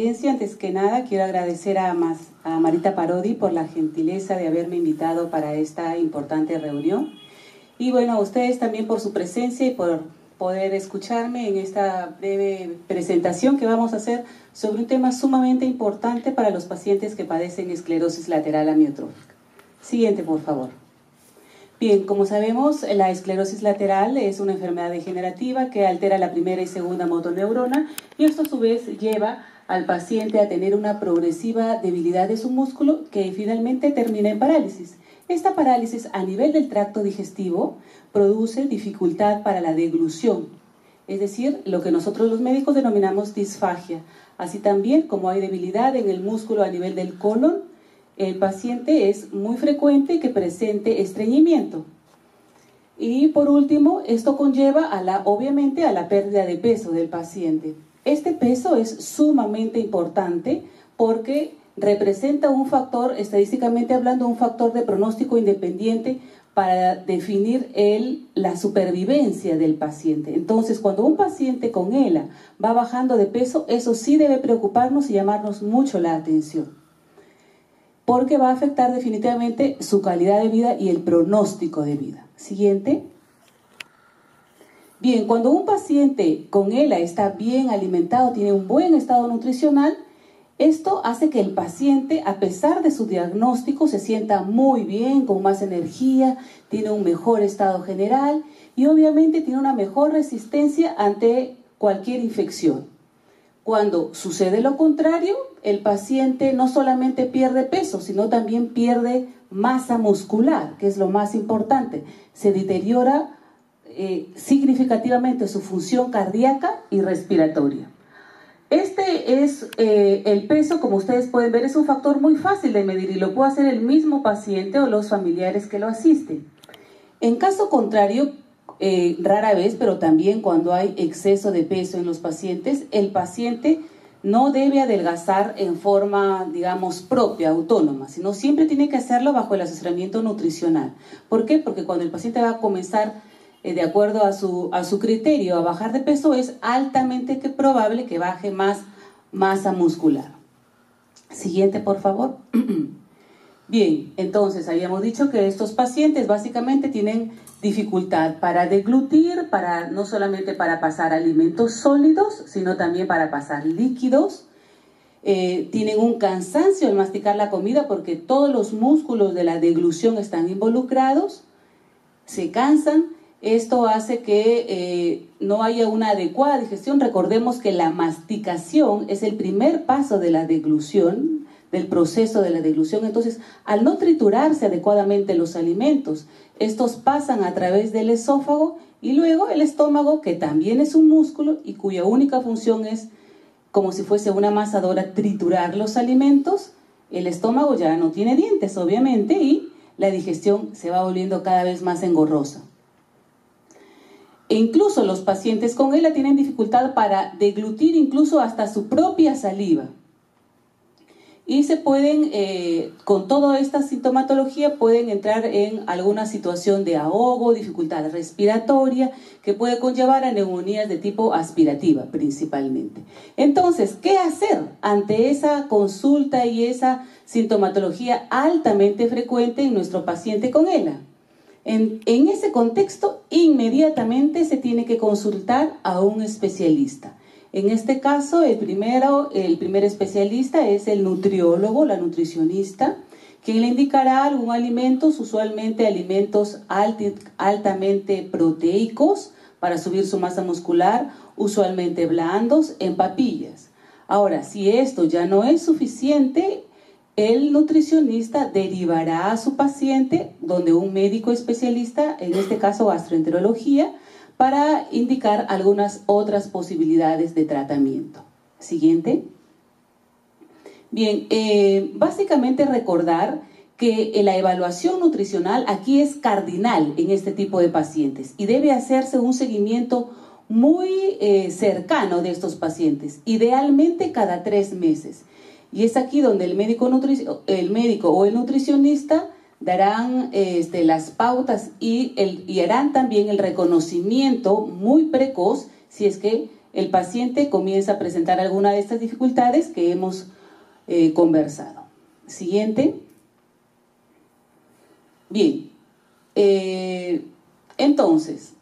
audiencia. Antes que nada, quiero agradecer a Marita Parodi por la gentileza de haberme invitado para esta importante reunión. Y bueno, a ustedes también por su presencia y por poder escucharme en esta breve presentación que vamos a hacer sobre un tema sumamente importante para los pacientes que padecen esclerosis lateral amiotrófica. Siguiente, por favor. Bien, como sabemos, la esclerosis lateral es una enfermedad degenerativa que altera la primera y segunda motoneurona y esto a su vez lleva al paciente a tener una progresiva debilidad de su músculo que finalmente termina en parálisis. Esta parálisis a nivel del tracto digestivo produce dificultad para la deglución, es decir, lo que nosotros los médicos denominamos disfagia. Así también, como hay debilidad en el músculo a nivel del colon, el paciente es muy frecuente que presente estreñimiento. Y por último, esto conlleva obviamente a la pérdida de peso del paciente. Este peso es sumamente importante porque representa un factor, estadísticamente hablando, un factor de pronóstico independiente para definir la supervivencia del paciente. Entonces, cuando un paciente con ELA va bajando de peso, eso sí debe preocuparnos y llamarnos mucho la atención, porque va a afectar definitivamente su calidad de vida y el pronóstico de vida. Siguiente. Bien, cuando un paciente con ELA está bien alimentado, tiene un buen estado nutricional, esto hace que el paciente, a pesar de su diagnóstico, se sienta muy bien, con más energía, tiene un mejor estado general y obviamente tiene una mejor resistencia ante cualquier infección. Cuando sucede lo contrario, el paciente no solamente pierde peso, sino también pierde masa muscular, que es lo más importante. Se deteriora significativamente su función cardíaca y respiratoria. Este es el peso, como ustedes pueden ver, es un factor muy fácil de medir y lo puede hacer el mismo paciente o los familiares que lo asisten. En caso contrario, rara vez, pero también cuando hay exceso de peso en los pacientes, el paciente no debe adelgazar en forma, digamos, propia, autónoma, sino siempre tiene que hacerlo bajo el asesoramiento nutricional. ¿Por qué? Porque cuando el paciente va a comenzar, de acuerdo a su criterio, a bajar de peso, es altamente probable que baje más masa muscular. Siguiente, por favor. Bien, entonces habíamos dicho que estos pacientes básicamente tienen dificultad para deglutir, no solamente para pasar alimentos sólidos, sino también para pasar líquidos. Tienen un cansancio al masticar la comida porque todos los músculos de la deglución están involucrados, se cansan. Esto hace que no haya una adecuada digestión. Recordemos que la masticación es el primer paso de la deglución, del proceso de la deglución. Entonces, al no triturarse adecuadamente los alimentos, estos pasan a través del esófago y luego el estómago, que también es un músculo y cuya única función es, como si fuese una amasadora, triturar los alimentos. El estómago ya no tiene dientes, obviamente, y la digestión se va volviendo cada vez más engorrosa. E incluso los pacientes con ELA tienen dificultad para deglutir incluso hasta su propia saliva. Y se pueden, con toda esta sintomatología, pueden entrar en alguna situación de ahogo, dificultad respiratoria, que puede conllevar a neumonías de tipo aspirativa principalmente. Entonces, ¿qué hacer ante esa consulta y esa sintomatología altamente frecuente en nuestro paciente con ELA? En ese contexto, inmediatamente se tiene que consultar a un especialista. En este caso, el primer especialista es el nutriólogo, la nutricionista, quien le indicará algún alimento, usualmente alimentos altamente proteicos para subir su masa muscular, usualmente blandos, en papillas. Ahora, si esto ya no es suficiente, el nutricionista derivará a su paciente donde un médico especialista, en este caso gastroenterología, para indicar algunas otras posibilidades de tratamiento. Siguiente. Bien, básicamente recordar que la evaluación nutricional aquí es cardinal en este tipo de pacientes y debe hacerse un seguimiento muy cercano de estos pacientes, idealmente cada 3 meses. Y es aquí donde el médico o el nutricionista darán las pautas y harán también el reconocimiento muy precoz si es que el paciente comienza a presentar alguna de estas dificultades que hemos conversado. Siguiente. Bien, entonces,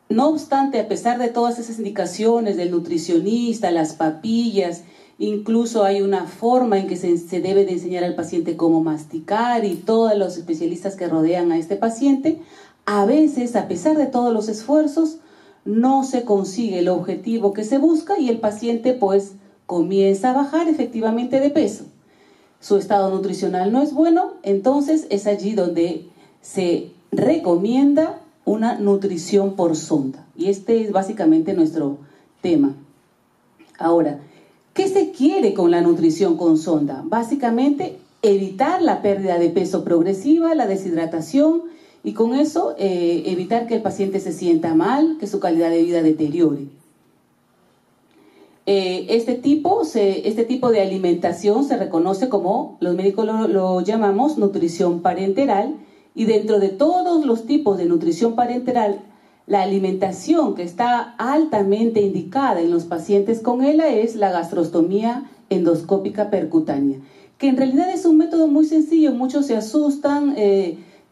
no obstante, a pesar de todas esas indicaciones del nutricionista, las papillas, incluso hay una forma en que se debe de enseñar al paciente cómo masticar y todos los especialistas que rodean a este paciente, a veces, a pesar de todos los esfuerzos, no se consigue el objetivo que se busca y el paciente pues comienza a bajar efectivamente de peso. Su estado nutricional no es bueno, entonces es allí donde se recomienda una nutrición por sonda. Y este es básicamente nuestro tema. Ahora, ¿qué se quiere con la nutrición con sonda? Básicamente, evitar la pérdida de peso progresiva, la deshidratación, y con eso evitar que el paciente se sienta mal, que su calidad de vida deteriore. Este tipo de alimentación se reconoce como, los médicos lo llamamos nutrición parenteral, y dentro de todos los tipos de nutrición parenteral, la alimentación que está altamente indicada en los pacientes con ELA es la gastrostomía endoscópica percutánea, que en realidad es un método muy sencillo. Muchos se asustan,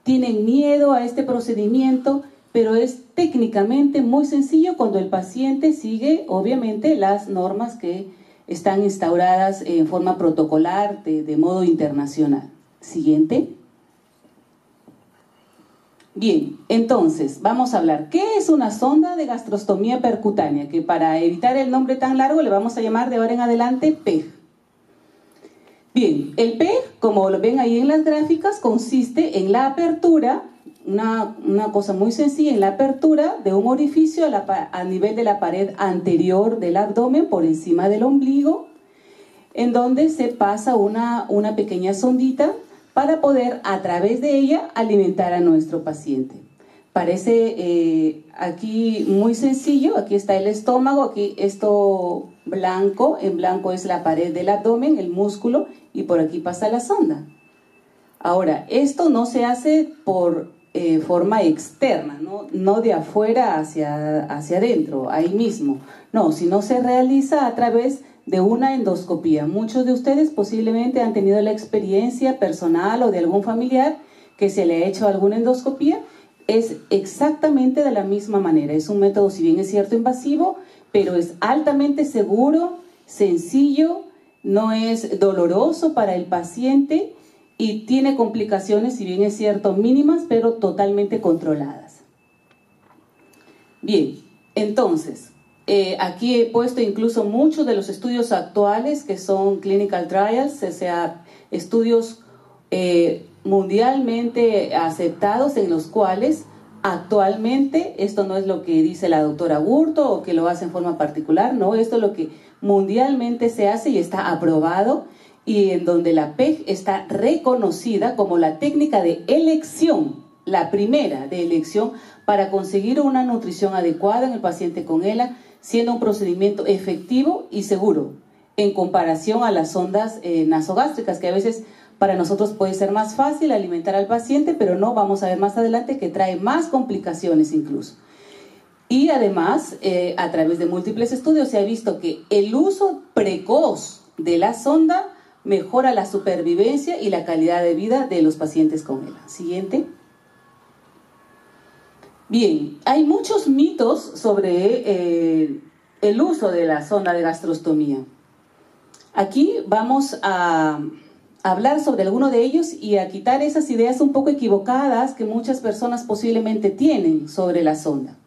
tienen miedo a este procedimiento, pero es técnicamente muy sencillo cuando el paciente sigue, obviamente, las normas que están instauradas en forma protocolar de modo internacional. Siguiente. Bien, entonces, vamos a hablar. ¿Qué es una sonda de gastrostomía percutánea? Que para evitar el nombre tan largo le vamos a llamar de ahora en adelante PEG. Bien, el PEG, como lo ven ahí en las gráficas, consiste en la apertura, una cosa muy sencilla, en la apertura de un orificio a nivel de la pared anterior del abdomen, por encima del ombligo, en donde se pasa una pequeña sondita para poder a través de ella alimentar a nuestro paciente. Parece aquí muy sencillo. Aquí está el estómago, aquí esto blanco, en blanco es la pared del abdomen, el músculo, y por aquí pasa la sonda. Ahora, esto no se hace por forma externa, no de afuera hacia adentro, ahí mismo, no, sino se realiza a través de una endoscopía. Muchos de ustedes posiblemente han tenido la experiencia personal o de algún familiar que se le ha hecho alguna endoscopía. Es exactamente de la misma manera. Es un método, si bien es cierto, invasivo, pero es altamente seguro, sencillo, no es doloroso para el paciente y tiene complicaciones, si bien es cierto, mínimas, pero totalmente controladas. Bien, entonces, aquí he puesto incluso muchos de los estudios actuales que son clinical trials, o sea, estudios mundialmente aceptados en los cuales actualmente, esto no es lo que dice la doctora Burto o que lo hace en forma particular, no, esto es lo que mundialmente se hace y está aprobado, y en donde la PEG está reconocida como la técnica de elección, la primera de elección para conseguir una nutrición adecuada en el paciente con ELA, siendo un procedimiento efectivo y seguro en comparación a las sondas nasogástricas, que a veces para nosotros puede ser más fácil alimentar al paciente, pero no, vamos a ver más adelante que trae más complicaciones incluso. Y además, a través de múltiples estudios se ha visto que el uso precoz de la sonda mejora la supervivencia y la calidad de vida de los pacientes con ELA. Siguiente. Bien, hay muchos mitos sobre el uso de la sonda de gastrostomía. Aquí vamos a hablar sobre alguno de ellos y a quitar esas ideas un poco equivocadas que muchas personas posiblemente tienen sobre la sonda.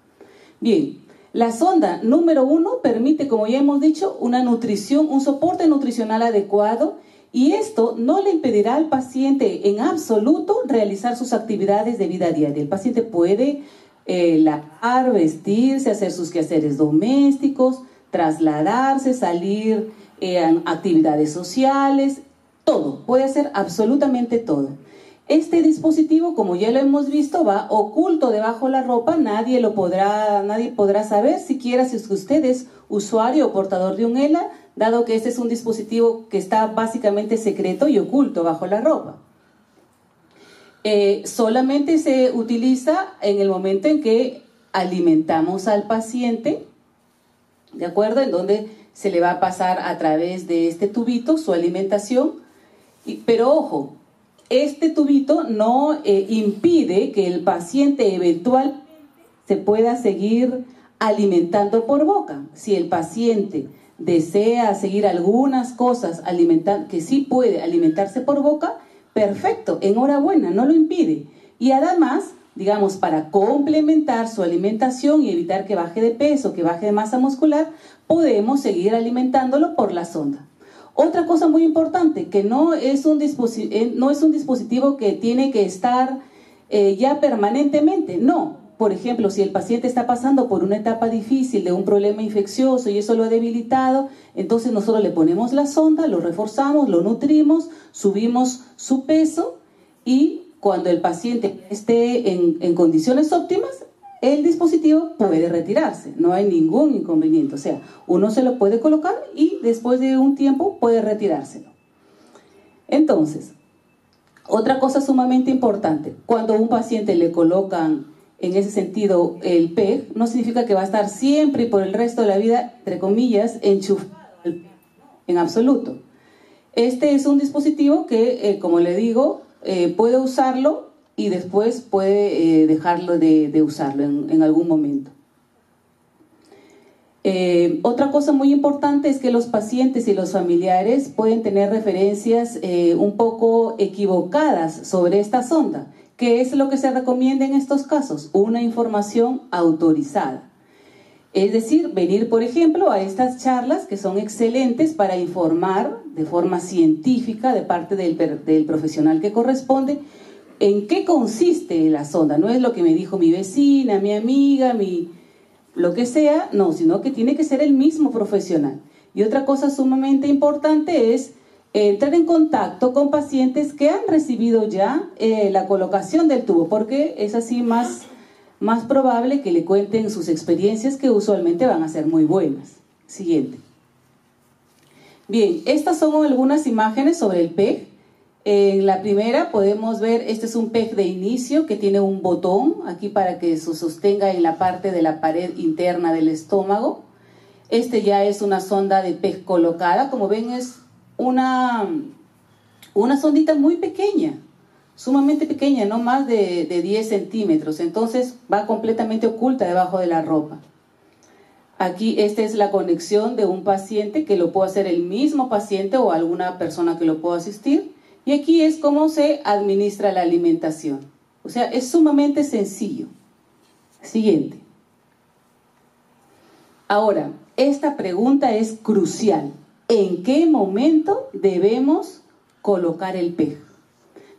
Bien, la sonda número 1 permite, como ya hemos dicho, una nutrición, un soporte nutricional adecuado, y esto no le impedirá al paciente en absoluto realizar sus actividades de vida diaria. El paciente puede lavar, vestirse, hacer sus quehaceres domésticos, trasladarse, salir a actividades sociales, todo, puede hacer absolutamente todo. Este dispositivo, como ya lo hemos visto, va oculto debajo de la ropa, nadie podrá saber, siquiera si usted es usuario o portador de un ELA, dado que este es un dispositivo que está básicamente secreto y oculto bajo la ropa. Solamente se utiliza en el momento en que alimentamos al paciente ¿de acuerdo? En donde se le va a pasar a través de este tubito su alimentación, pero ojo, este tubito no impide que el paciente eventualmente se pueda seguir alimentando por boca. Si el paciente desea seguir algunas cosas que sí puede alimentarse por boca, perfecto, enhorabuena, no lo impide. Y además, digamos, para complementar su alimentación y evitar que baje de peso, que baje de masa muscular, podemos seguir alimentándolo por la sonda. Otra cosa muy importante, que no es un dispositivo que tiene que estar ya permanentemente, no. Por ejemplo, si el paciente está pasando por una etapa difícil de un problema infeccioso y eso lo ha debilitado, entonces nosotros le ponemos la sonda, lo reforzamos, lo nutrimos, subimos su peso y cuando el paciente esté en condiciones óptimas, el dispositivo puede retirarse, no hay ningún inconveniente. O sea, uno se lo puede colocar y después de un tiempo puede retirárselo. Entonces, otra cosa sumamente importante, cuando a un paciente le colocan en ese sentido el PEG, no significa que va a estar siempre y por el resto de la vida, entre comillas, enchufado en absoluto. Este es un dispositivo que, como le digo, puede usarlo y después puede dejarlo de usarlo en algún momento. Otra cosa muy importante es que los pacientes y los familiares pueden tener referencias un poco equivocadas sobre esta sonda. ¿Qué es lo que se recomienda en estos casos? Una información autorizada. Es decir, venir, por ejemplo, a estas charlas que son excelentes para informar de forma científica de parte del profesional que corresponde en qué consiste la sonda. No es lo que me dijo mi vecina, mi amiga, lo que sea, no, sino que tiene que ser el mismo profesional. Y otra cosa sumamente importante es entrar en contacto con pacientes que han recibido ya la colocación del tubo, porque es así más probable que le cuenten sus experiencias, que usualmente van a ser muy buenas. Siguiente. Bien, estas son algunas imágenes sobre el PEG. En la primera podemos ver, este es un PEG de inicio que tiene un botón aquí para que se sostenga en la parte de la pared interna del estómago. Este ya es una sonda de PEG colocada, como ven es una sondita muy pequeña, sumamente pequeña, no más de 10 centímetros, entonces va completamente oculta debajo de la ropa. Aquí esta es la conexión de un paciente que lo puede hacer el mismo paciente o alguna persona que lo pueda asistir, y aquí es cómo se administra la alimentación. O sea, es sumamente sencillo. Siguiente. Ahora, esta pregunta es crucial. ¿En qué momento debemos colocar el PEG?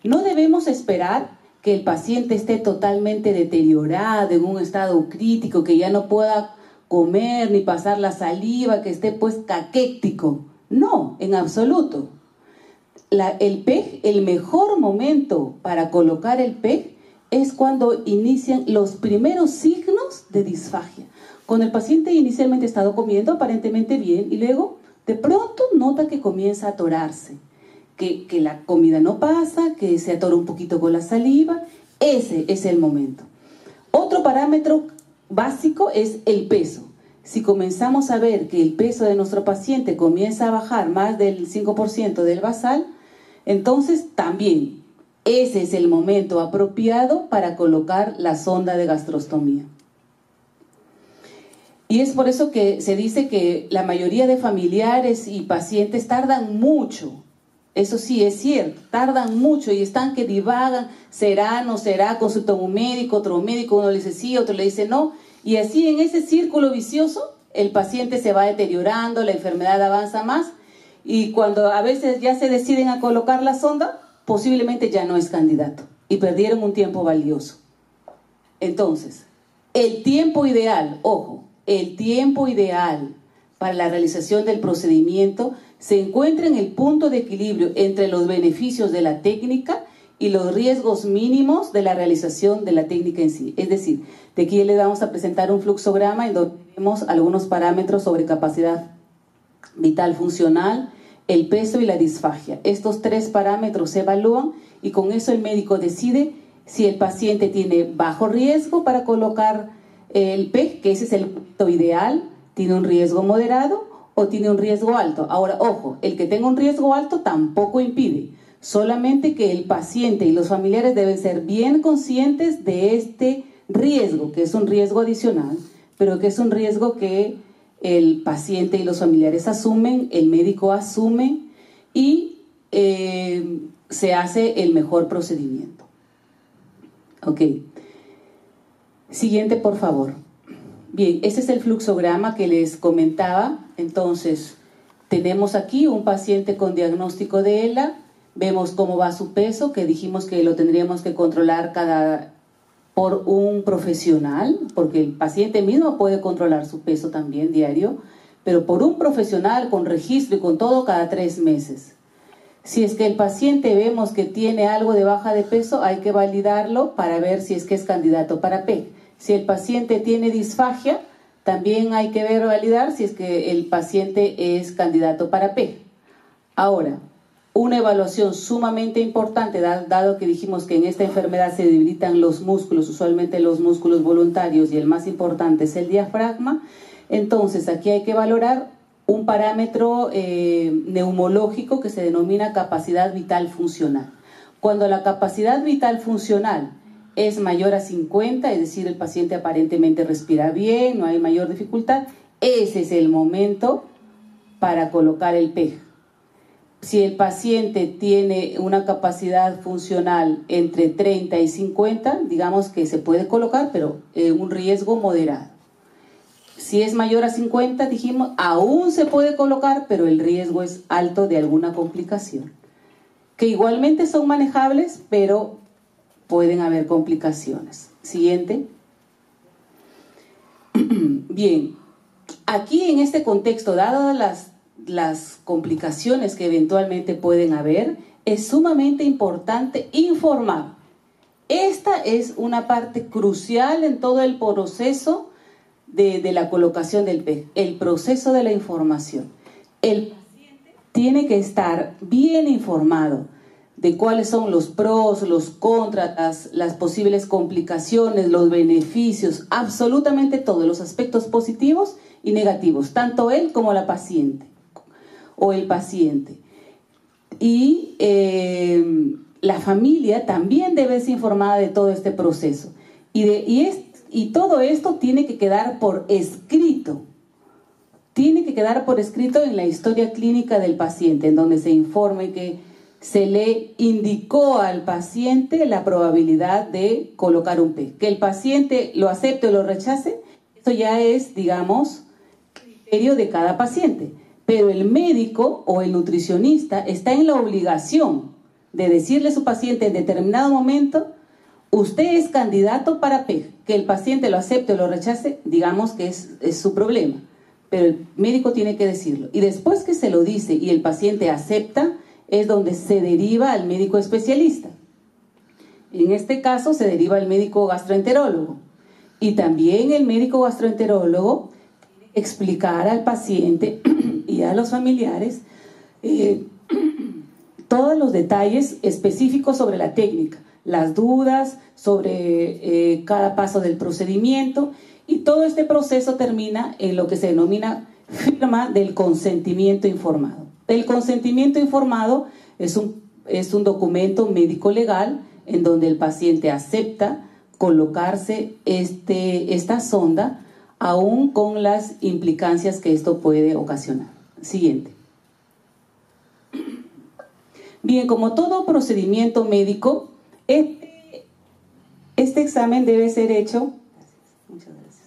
No debemos esperar que el paciente esté totalmente deteriorado, en un estado crítico, que ya no pueda comer ni pasar la saliva, que esté pues caquéctico. No, en absoluto. El PEG, el mejor momento para colocar el PEG es cuando inician los primeros signos de disfagia. Cuando el paciente inicialmente ha estado comiendo aparentemente bien y luego de pronto nota que comienza a atorarse, que la comida no pasa, que se atora un poquito con la saliva. Ese es el momento. Otro parámetro básico es el peso. Si comenzamos a ver que el peso de nuestro paciente comienza a bajar más del 5% del basal, entonces también ese es el momento apropiado para colocar la sonda de gastrostomía. Y es por eso que se dice que la mayoría de familiares y pacientes tardan mucho. Eso sí es cierto, tardan mucho y están que divagan, será, no será, consulta a un médico, otro médico, uno le dice sí, otro le dice no. Y así en ese círculo vicioso el paciente se va deteriorando, la enfermedad avanza más y cuando a veces ya se deciden a colocar la sonda, posiblemente ya no es candidato y perdieron un tiempo valioso. Entonces, el tiempo ideal, ojo, el tiempo ideal para la realización del procedimiento se encuentra en el punto de equilibrio entre los beneficios de la técnica y los riesgos mínimos de la realización de la técnica en sí. Es decir, de aquí le vamos a presentar un fluxograma en donde tenemos algunos parámetros sobre capacidad vital funcional, el peso y la disfagia. Estos tres parámetros se evalúan y con eso el médico decide si el paciente tiene bajo riesgo para colocar el PEG, que ese es el punto ideal, ¿Tiene un riesgo moderado o tiene un riesgo alto? Ahora, ojo, el que tenga un riesgo alto tampoco impide, solamente que el paciente y los familiares deben ser bien conscientes de este riesgo, que es un riesgo adicional, pero que es un riesgo que el paciente y los familiares asumen, el médico asume y se hace el mejor procedimiento. Ok. Siguiente, por favor. Bien, este es el fluxograma que les comentaba. Entonces, tenemos aquí un paciente con diagnóstico de ELA. Vemos cómo va su peso, que dijimos que lo tendríamos que controlar por un profesional, porque el paciente mismo puede controlar su peso también diario, pero por un profesional con registro y con todo cada 3 meses. Si es que el paciente vemos que tiene algo de baja de peso, hay que validarlo para ver si es que es candidato para PEG. Si el paciente tiene disfagia, también hay que validar si es que el paciente es candidato para PEG. Ahora, una evaluación sumamente importante, dado que dijimos que en esta enfermedad se debilitan los músculos, usualmente los músculos voluntarios, y el más importante es el diafragma. Entonces, aquí hay que valorar un parámetro neumológico que se denomina capacidad vital funcional. Cuando la capacidad vital funcional es mayor a 50, es decir, el paciente aparentemente respira bien, no hay mayor dificultad, ese es el momento para colocar el PEG. Si el paciente tiene una capacidad funcional entre 30 y 50, digamos que se puede colocar, pero un riesgo moderado. Si es mayor a 50, dijimos, aún se puede colocar, pero el riesgo es alto de alguna complicación. Que igualmente son manejables, pero pueden haber complicaciones. Siguiente. Bien, aquí en este contexto, dadas las complicaciones que eventualmente pueden haber, es sumamente importante informar. Esta es una parte crucial en todo el proceso de la colocación del PEG, el proceso de la información. El paciente tiene que estar bien informado de cuáles son los pros, los contras, las posibles complicaciones, los beneficios, absolutamente todos los aspectos positivos y negativos, tanto él como la paciente o el paciente. Y la familia también debe ser informada de todo este proceso. Y todo esto tiene que quedar por escrito. Tiene que quedar por escrito en la historia clínica del paciente, en donde se informe que se le indicó al paciente la probabilidad de colocar un PEG. Que el paciente lo acepte o lo rechace, esto ya es, digamos, criterio de cada paciente. Pero el médico o el nutricionista está en la obligación de decirle a su paciente en determinado momento: usted es candidato para PEG. Que el paciente lo acepte o lo rechace, digamos que es su problema. Pero el médico tiene que decirlo. Y después que se lo dice y el paciente acepta, es donde se deriva al médico especialista. En este caso se deriva al médico gastroenterólogo. Y también el médico gastroenterólogo tiene que explicar al paciente y a los familiares todos los detalles específicos sobre la técnica, las dudas sobre cada paso del procedimiento, y todo este proceso termina en lo que se denomina firma del consentimiento informado. El consentimiento informado es un documento médico legal en donde el paciente acepta colocarse esta sonda, aún con las implicancias que esto puede ocasionar. Siguiente. Bien, como todo procedimiento médico, este examen debe ser hecho. Muchas gracias.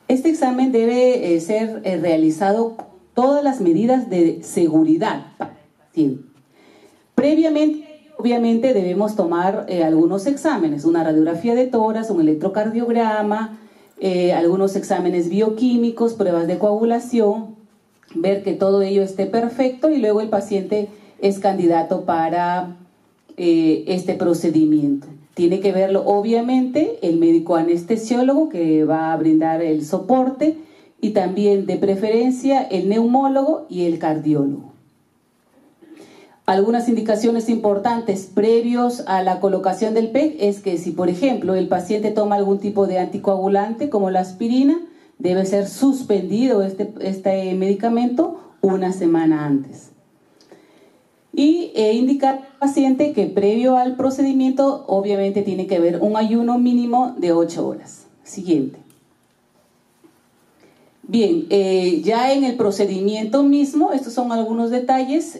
Este examen debe ser realizado con todas las medidas de seguridad para el paciente. Previamente, obviamente, debemos tomar algunos exámenes, una radiografía de tórax, un electrocardiograma, algunos exámenes bioquímicos, pruebas de coagulación, ver que todo ello esté perfecto, y luego el paciente es candidato para este procedimiento. Tiene que verlo, obviamente, el médico anestesiólogo, que va a brindar el soporte, y también, de preferencia, el neumólogo y el cardiólogo. Algunas indicaciones importantes previos a la colocación del PEG es que si, por ejemplo, el paciente toma algún tipo de anticoagulante como la aspirina, debe ser suspendido este medicamento una semana antes. Y indicar al paciente que previo al procedimiento obviamente tiene que haber un ayuno mínimo de 8 horas. Siguiente. Bien, ya en el procedimiento mismo, estos son algunos detalles.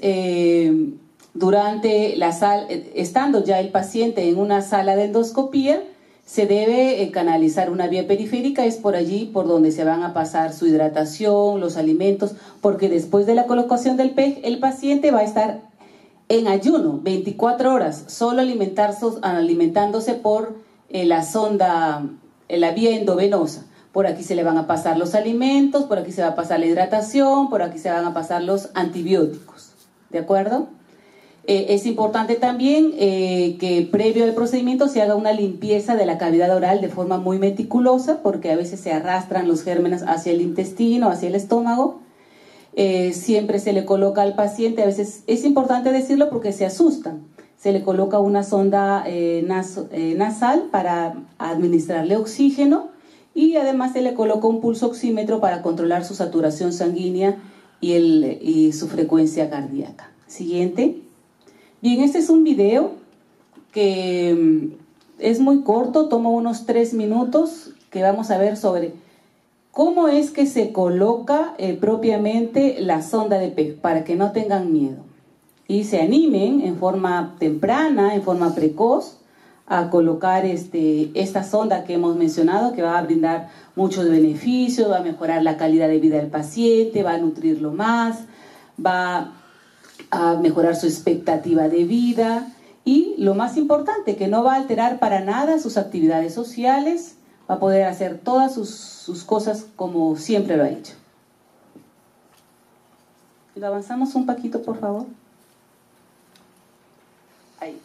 Estando ya el paciente en una sala de endoscopía, se debe canalizar una vía periférica, es por allí por donde se van a pasar su hidratación, los alimentos, porque después de la colocación del PEG, el paciente va a estar en ayuno 24 horas, solo alimentándose por la sonda, la vía endovenosa. Por aquí se le van a pasar los alimentos, por aquí se va a pasar la hidratación, por aquí se van a pasar los antibióticos. ¿De acuerdo? Es importante también que previo al procedimiento se haga una limpieza de la cavidad oral de forma muy meticulosa, porque a veces se arrastran los gérmenes hacia el intestino, hacia el estómago. Siempre se le coloca al paciente, a veces es importante decirlo porque se asustan, se le coloca una sonda nasal para administrarle oxígeno y además se le coloca un pulso oxímetro para controlar su saturación sanguínea y su frecuencia cardíaca. Siguiente. Bien, este es un video que es muy corto, toma unos 3 minutos, que vamos a ver sobre cómo es que se coloca propiamente la sonda de PEG, para que no tengan miedo y se animen en forma temprana, en forma precoz, a colocar esta sonda que hemos mencionado, que va a brindar muchos beneficios, va a mejorar la calidad de vida del paciente, va a nutrirlo más, va a mejorar su expectativa de vida y, lo más importante, que no va a alterar para nada sus actividades sociales, va a poder hacer todas sus cosas como siempre lo ha hecho. ¿Lo avanzamos un poquito, por favor? Ahí.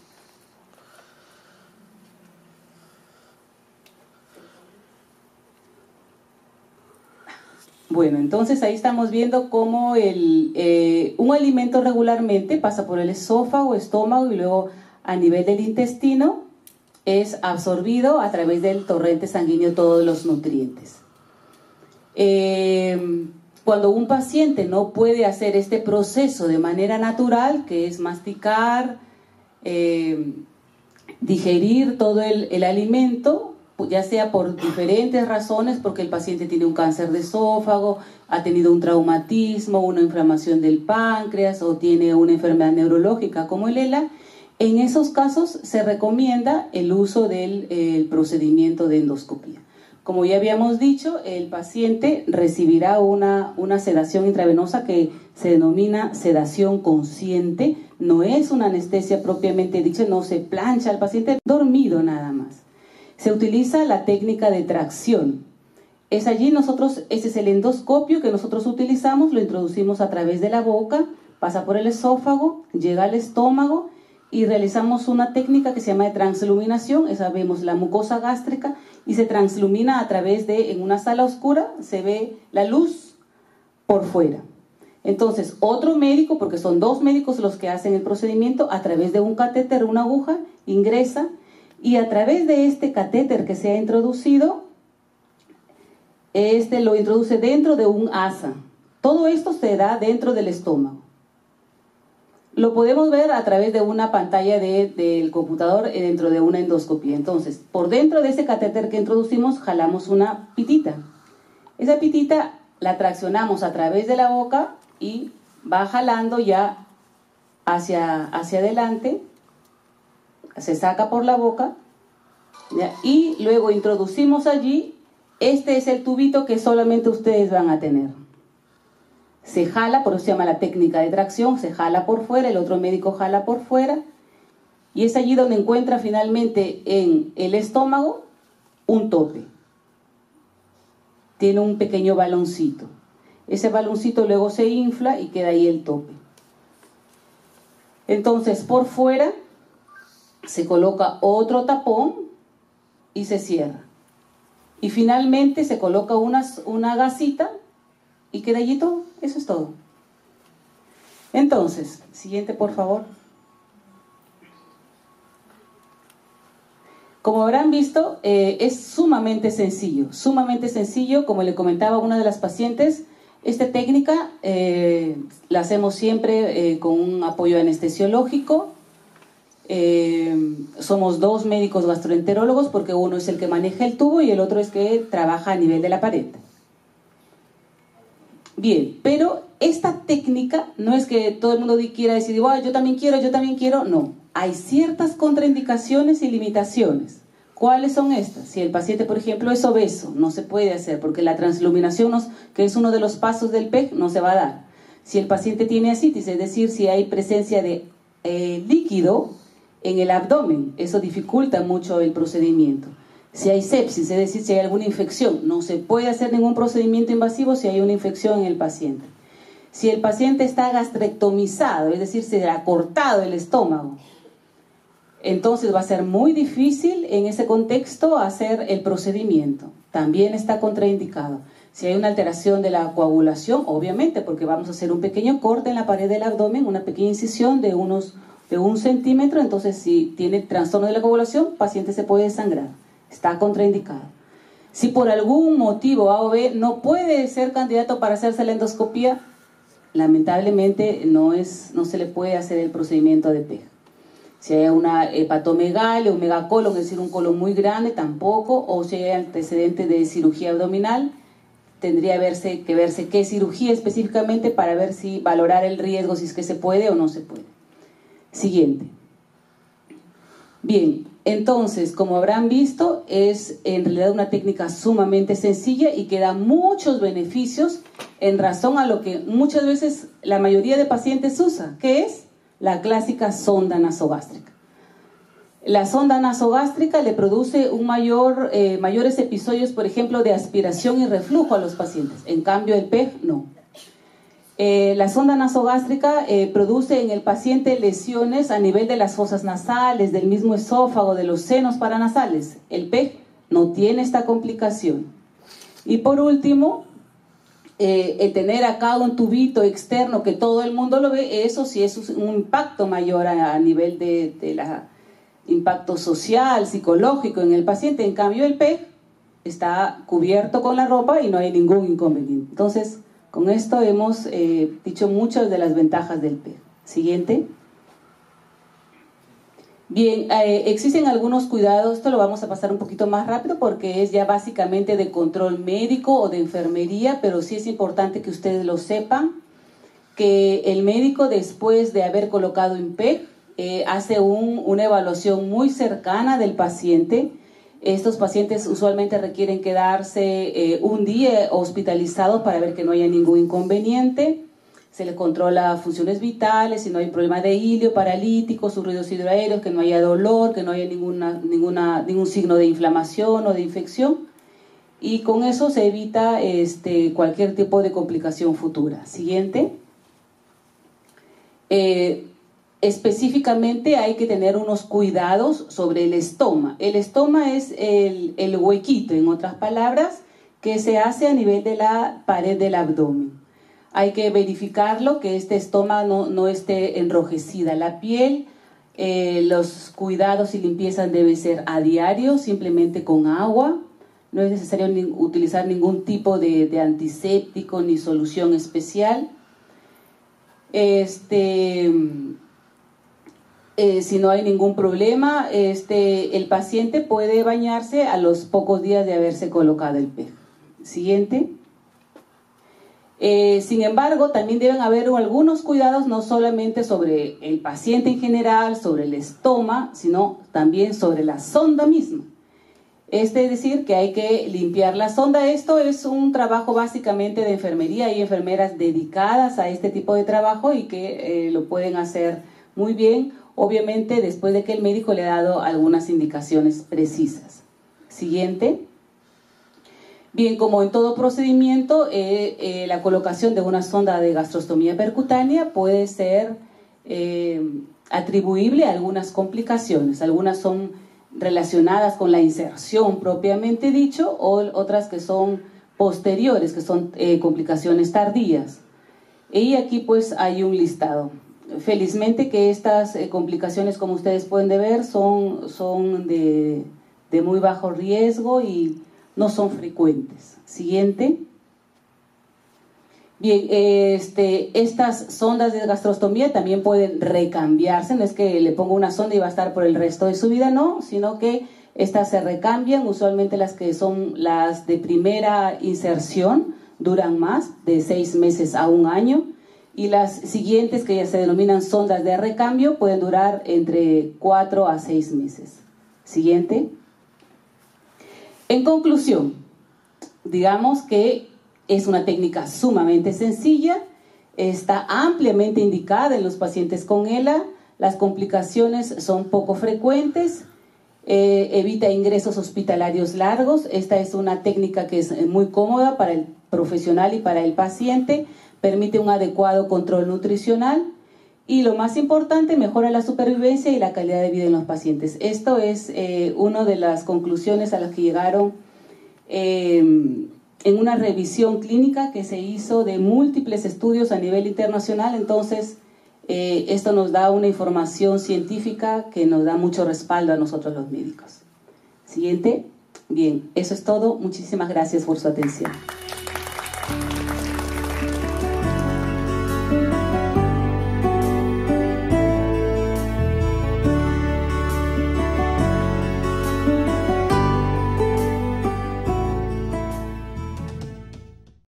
Bueno, entonces ahí estamos viendo cómo un alimento regularmente pasa por el esófago, estómago y luego a nivel del intestino es absorbido a través del torrente sanguíneo todos los nutrientes. Cuando un paciente no puede hacer este proceso de manera natural, que es masticar, digerir todo el alimento, ya sea por diferentes razones, porque el paciente tiene un cáncer de esófago, ha tenido un traumatismo, una inflamación del páncreas o tiene una enfermedad neurológica como el ELA, en esos casos se recomienda el uso del procedimiento de endoscopía. Como ya habíamos dicho, el paciente recibirá una sedación intravenosa que se denomina sedación consciente. No es una anestesia propiamente dicha, no se plancha al paciente, dormido nada más. Se utiliza la técnica de tracción. Ese es el endoscopio que nosotros utilizamos, lo introducimos a través de la boca, pasa por el esófago, llega al estómago y realizamos una técnica que se llama de transluminación. Esa vemos la mucosa gástrica y se translumina a través en una sala oscura, se ve la luz por fuera. Entonces, otro médico, porque son 2 médicos los que hacen el procedimiento, a través de un catéter, una aguja, ingresa y a través de este catéter que se ha introducido, lo introduce dentro de un asa. Todo esto se da dentro del estómago. Lo podemos ver a través de una pantalla del computador dentro de una endoscopía. Entonces, por dentro de ese catéter que introducimos, jalamos una pitita. Esa pitita la traccionamos a través de la boca y va jalando ya hacia adelante, se saca por la boca, ¿ya? Y luego introducimos allí, este es el tubito que solamente ustedes van a tener. Se jala, por eso se llama la técnica de tracción, se jala por fuera, el otro médico jala por fuera, y es allí donde encuentra finalmente en el estómago un tope. Tiene un pequeño baloncito. Ese baloncito luego se infla y queda ahí el tope. Entonces, por fuera se coloca otro tapón y se cierra. Y finalmente se coloca una gasita y queda allí todo. Eso es todo. Entonces, siguiente por favor. Como habrán visto, es sumamente sencillo, como le comentaba a una de las pacientes. Esta técnica la hacemos siempre con un apoyo anestesiológico. Somos dos médicos gastroenterólogos porque uno es el que maneja el tubo y el otro es que trabaja a nivel de la pared. Bien, pero esta técnica no es que todo el mundo quiera decir, oh, yo también quiero, no. Hay ciertas contraindicaciones y limitaciones. ¿Cuáles son estas? Si el paciente, por ejemplo, es obeso, no se puede hacer porque la transluminación, que es uno de los pasos del PEG, no se va a dar. Si el paciente tiene ascitis, es decir, si hay presencia de líquido en el abdomen, eso dificulta mucho el procedimiento. Si hay sepsis, es decir, si hay alguna infección, no se puede hacer ningún procedimiento invasivo si hay una infección en el paciente. Si el paciente está gastrectomizado, es decir, se ha cortado el estómago, entonces va a ser muy difícil en ese contexto hacer el procedimiento. También está contraindicado. Si hay una alteración de la coagulación, obviamente, porque vamos a hacer un pequeño corte en la pared del abdomen, una pequeña incisión de 1 centímetro, entonces si tiene trastorno de la coagulación, el paciente se puede desangrar. Está contraindicado. Si por algún motivo A o B no puede ser candidato para hacerse la endoscopía, lamentablemente no se le puede hacer el procedimiento de PEG. Si hay una hepatomegalia, un megacolon, es decir, un colon muy grande, tampoco, o si hay antecedentes de cirugía abdominal, tendría que verse qué cirugía específicamente para ver si valorar el riesgo, si es que se puede o no se puede. Siguiente. Bien, entonces, como habrán visto, es en realidad una técnica sumamente sencilla y que da muchos beneficios en razón a lo que muchas veces la mayoría de pacientes usa, que es la clásica sonda nasogástrica. La sonda nasogástrica le produce mayores episodios, por ejemplo, de aspiración y reflujo a los pacientes. En cambio, el PEG no. La sonda nasogástrica produce en el paciente lesiones a nivel de las fosas nasales, del mismo esófago, de los senos paranasales. El PEG no tiene esta complicación. Y por último, el tener acá un tubito externo que todo el mundo lo ve, eso sí es un impacto mayor a nivel de impacto social, psicológico en el paciente. En cambio, el PEG está cubierto con la ropa y no hay ningún inconveniente. Entonces, con esto hemos dicho muchas de las ventajas del PEG. Siguiente. Bien, existen algunos cuidados, esto lo vamos a pasar un poquito más rápido porque es ya básicamente de control médico o de enfermería, pero sí es importante que ustedes lo sepan, que el médico después de haber colocado un PEG hace una evaluación muy cercana del paciente. Estos pacientes usualmente requieren quedarse un día hospitalizados para ver que no haya ningún inconveniente. Se les controla funciones vitales, si no hay problema de ilio, paralítico, sus ruidos hidroaéreos, que no haya dolor, que no haya ningún signo de inflamación o de infección. Y con eso se evita cualquier tipo de complicación futura. Siguiente. Específicamente hay que tener unos cuidados sobre el estoma. El estoma es el huequito, en otras palabras, que se hace a nivel de la pared del abdomen. Hay que verificarlo, que este estoma no esté enrojecida la piel. Los cuidados y limpieza deben ser a diario, simplemente con agua. No es necesario utilizar ningún tipo de antiséptico ni solución especial. Si no hay ningún problema, el paciente puede bañarse a los pocos días de haberse colocado el PEG. Siguiente. Sin embargo, también deben haber algunos cuidados, no solamente sobre el paciente en general, sobre el estoma, sino también sobre la sonda misma. Es decir, que hay que limpiar la sonda. Esto es un trabajo básicamente de enfermería. Hay enfermeras dedicadas a este tipo de trabajo y que lo pueden hacer muy bien, obviamente después de que el médico le ha dado algunas indicaciones precisas. Siguiente. Bien, como en todo procedimiento, la colocación de una sonda de gastrostomía percutánea puede ser atribuible a algunas complicaciones. Algunas son relacionadas con la inserción propiamente dicho, o otras que son posteriores, que son complicaciones tardías. Y aquí pues hay un listado. Felizmente que estas complicaciones, como ustedes pueden ver, son de muy bajo riesgo y no son frecuentes. Siguiente. Bien, estas sondas de gastrostomía también pueden recambiarse, no es que le ponga una sonda y va a estar por el resto de su vida, no, sino que estas se recambian, usualmente las que son las de primera inserción duran más, de 6 meses a 1 año, y las siguientes, que ya se denominan sondas de recambio, pueden durar entre 4 a 6 meses. Siguiente. En conclusión, digamos que es una técnica sumamente sencilla, está ampliamente indicada en los pacientes con ELA, las complicaciones son poco frecuentes, evita ingresos hospitalarios largos. Esta es una técnica que es muy cómoda para el profesional y para el paciente, permite un adecuado control nutricional y, lo más importante, mejora la supervivencia y la calidad de vida en los pacientes. Esto es una de las conclusiones a las que llegaron en una revisión clínica que se hizo de múltiples estudios a nivel internacional. Entonces, esto nos da una información científica que nos da mucho respaldo a nosotros los médicos. Siguiente. Bien, eso es todo. Muchísimas gracias por su atención.